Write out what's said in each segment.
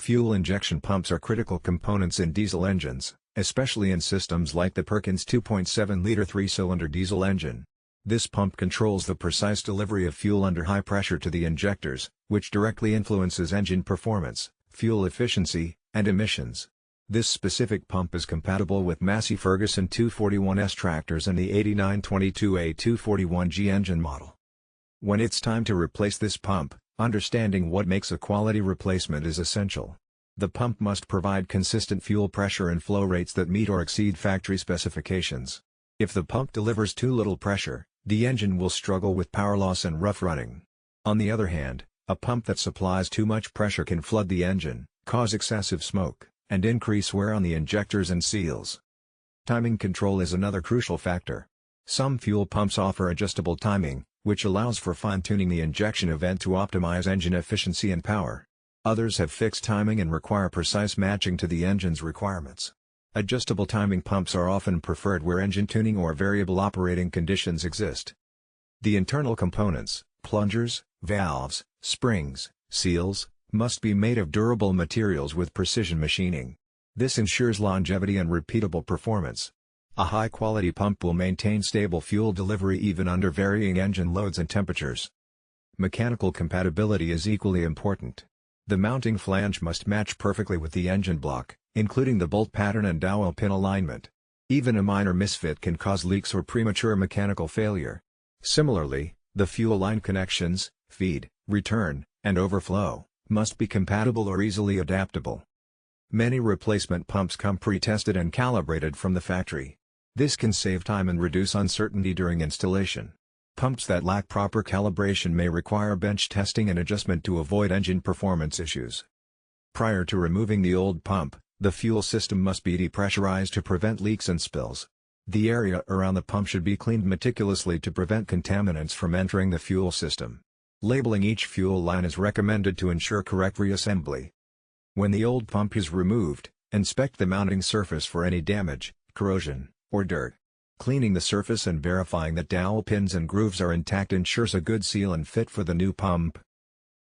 Fuel injection pumps are critical components in diesel engines, especially in systems like the Perkins 2.7-liter 3-cylinder diesel engine. This pump controls the precise delivery of fuel under high pressure to the injectors, which directly influences engine performance, fuel efficiency, and emissions. This specific pump is compatible with Massey Ferguson 241S tractors and the 8922A 241G engine model. When it's time to replace this pump, understanding what makes a quality replacement is essential. The pump must provide consistent fuel pressure and flow rates that meet or exceed factory specifications. If the pump delivers too little pressure, the engine will struggle with power loss and rough running. On the other hand, a pump that supplies too much pressure can flood the engine, cause excessive smoke, and increase wear on the injectors and seals. Timing control is another crucial factor. Some fuel pumps offer adjustable timing, which allows for fine-tuning the injection event to optimize engine efficiency and power. Others have fixed timing and require precise matching to the engine's requirements. Adjustable timing pumps are often preferred where engine tuning or variable operating conditions exist. The internal components, plungers, valves, springs, seals, must be made of durable materials with precision machining. This ensures longevity and repeatable performance. A high-quality pump will maintain stable fuel delivery even under varying engine loads and temperatures. Mechanical compatibility is equally important. The mounting flange must match perfectly with the engine block, including the bolt pattern and dowel pin alignment. Even a minor misfit can cause leaks or premature mechanical failure. Similarly, the fuel line connections, feed, return, and overflow, must be compatible or easily adaptable. Many replacement pumps come pre-tested and calibrated from the factory. This can save time and reduce uncertainty during installation. Pumps that lack proper calibration may require bench testing and adjustment to avoid engine performance issues. Prior to removing the old pump, the fuel system must be depressurized to prevent leaks and spills. The area around the pump should be cleaned meticulously to prevent contaminants from entering the fuel system. Labeling each fuel line is recommended to ensure correct reassembly. When the old pump is removed, inspect the mounting surface for any damage, corrosion, or dirt. Cleaning the surface and verifying that dowel pins and grooves are intact ensures a good seal and fit for the new pump.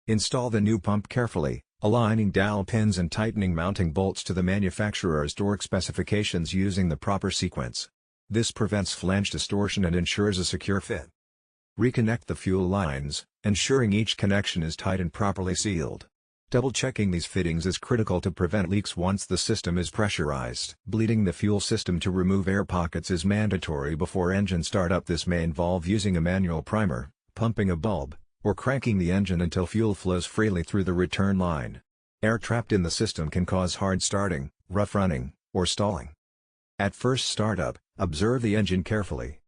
Install the new pump carefully, aligning dowel pins and tightening mounting bolts to the manufacturer's torque specifications using the proper sequence. This prevents flange distortion and ensures a secure fit. Reconnect the fuel lines, ensuring each connection is tight and properly sealed. Double-checking these fittings is critical to prevent leaks once the system is pressurized. Bleeding the fuel system to remove air pockets is mandatory before engine startup. This may involve using a manual primer, pumping a bulb, or cranking the engine until fuel flows freely through the return line. Air trapped in the system can cause hard starting, rough running, or stalling. At first startup, observe the engine carefully.